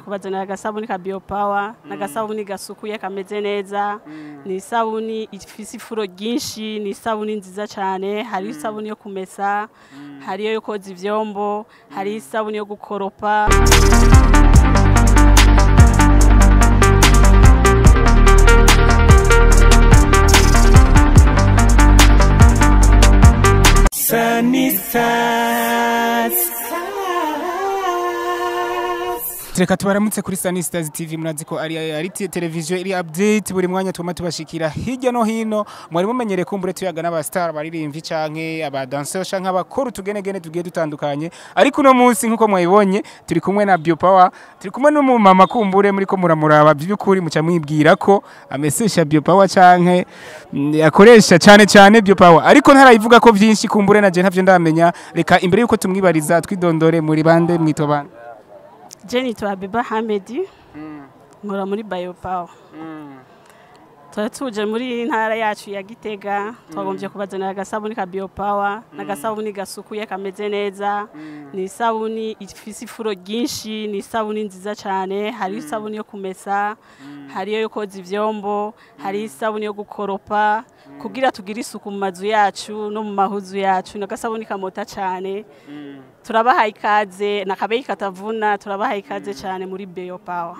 kubazanira agasabuni ka biopower n'agasabuni gasukuye kameze neza ni isabuni ifise ifuro ryinshi ni isabuni nziza cyane hari isabuni yo kumesa hari yo koza ivyombo hari isabuni yo gukoropa Sanistars. Reka tubaramutse kuri Sanistars TV murazi ko ari televiziyo iri update buri mwanya tuma tubashikira hirya no hino mwari mumenyereye kumbure tuyaga n'abastar baririmvyi canke abadancer canke abakora tugenegene tugiye dutandukanye ariko no munsi nkuko mwayibonye turi kumwe na Biopower turi kumwe n'umumama kumbure muri ko muramuraba by'ukuri muca mwibwira ko amesesha Biopower canke yakoresha cyane Biopower ariko ntarayivuga ko byinshi kumbure naje ntavyo ndamenya reka imbere yuko tumwibariza twidondore muri bande mwitobana Jenny to Abiba Hamedi nkora muri Biopower tuje muri ntara yacu ya Gitega twagombye kubazanira agasabuni ka Biopower n'agasabuni gasukuye kameze neza ni isabuni ifise ifuro ryinshi ni isabuni nziza cyane hari isabuni yo kumesa hari yo koza ivyombo hari isabuni yo gukoropa kugira tugire isuku mu mazu yacu no mu mahuzu yacu n'agasabuni kamota cyane turabaha ikaze nakabeyi katavuna turabaha ikaze cyane muri Biopower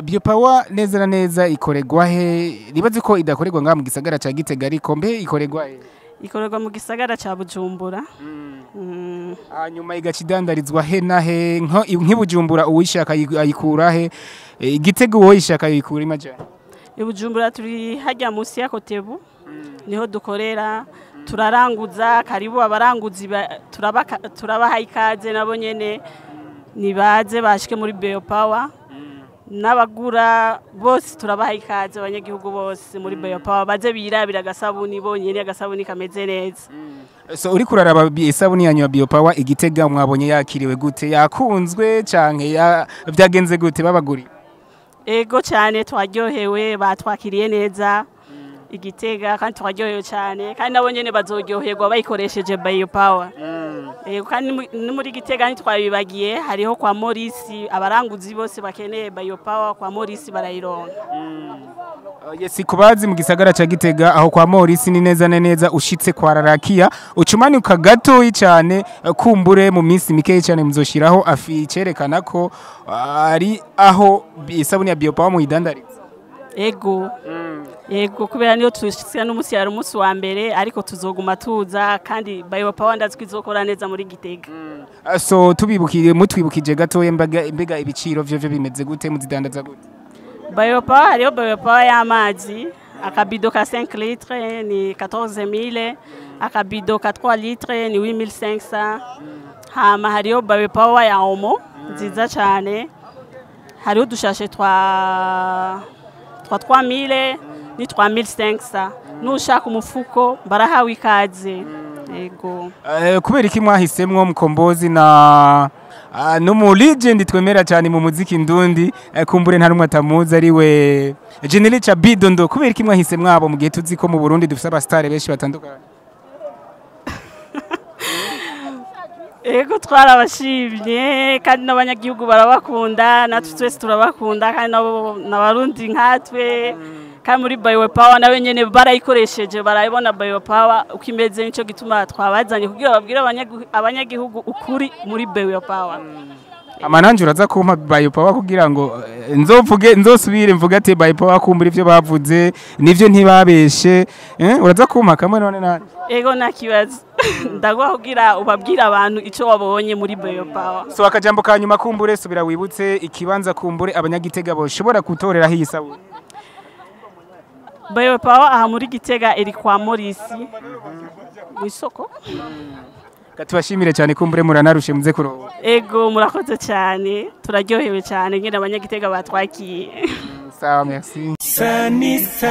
Biopower neza na neza ikoregwa he nibazi ko idakoregwa nga mu gisagara ca Gitega ariko mbe ikoregwa he ikorerwa mu gisagara ca Bujumbura hanyuma igacidandarizwa he na he nk'ibujumbura uwishaka ayikura he Gitega uwo yishaka ayikura imajana ibujumbura turi hajya munsi ya Kotebu niho dukorera turaranguza karibu abaranguzi turabaha ikaze nabo nyene nibaze bashike muri Biopower n'abagura bose turabaha ikaze abanyagihugu bose muri Biopower baze birabira agasabuni bonyene agasabuni kameze neza so uri kuraraba isabuni yanyu ya Biopower Igitega mwabonye yakiriwe gute yakunzwe canke byagenze gute babaguri ego cyane twaryohewe batwakiriye neza Igitega kandi twaryohewe cyane kandi nabo nyene bazoryoherwa bayikoresheje Biopower kandi muri Gitega ntitwabibagiye hariho kwa Morisi abaranguzi bose bakeneye Biopower kwa Morisi barayironka Yesi kubazi mu gisagara ca Gitega aho kwa Morisi ni neza neza ushitse kwa Rarakia ucumanuka gatoyi cyane kumbure mu minsi mikeyi cyane muzoshiraho afi cerekana ko ari aho isabuni ya Biopower mu idandariza Ego kubera niyo tushitse n'umunsi yari umunsi wa mbere ariko tuzoguma tuza kandi Biopower ndazwi izokora neza muri Gitega so tubibukije mutwibukije gatoye mbega ibiciro vyo bimeze gute muzidandaza gute Biopower hariyo Biopower y'amazi akabido ka 5 litres ni 14000 akabido ka 3 litres ni 8500 hama hariyo Biopower ya omo nziza cyane hariyo dushashe 3000 ni 3500 nushaka umufuko barahawe ikaze ego kubera iki mwahisemwo Mkombozi na no mu legend twemera cyane mu muziki ndundi kumbure nta rumwe atamuza ari we General cha Bidondo kubera iki mwahisemwo abo mu gihe tuzi ko mu Burundi dufite abastar benshi batandukanye ego twarabashimye kandi n'abanyagihugu barabakunda natwe twese turabakunda kandi n'abarundi nkatwe kandi muri Biopower nawe nyene barayikoresheje barayibona Biopower ukimeze nico gituma twabazanye kugira babwire abanyagihugu ukuri muri Biopower amananje uraza kumpa Biopower kugira ngo nzosubire mvuga ati Biopower kumbura ivyo bavuze nivyo ntibabeshe uraza kumpa kamwe none nanje ego nakibaza ndagwa kugira ubabwira abantu ico wabonye muri Biopower so akajambo kanyuma kumbure subira wibutse ikibanza kumbure abanyagitega boshobora gutorera hi isabuni Biopower aha muri Gitega iri kwa Morisi mwisoko Katubashimire cyane kumbure muranarushe muze kuroba ego murakoze cyane turaryohewe cyane ngene abanyagitega batwakiye sawa merci Sanistars.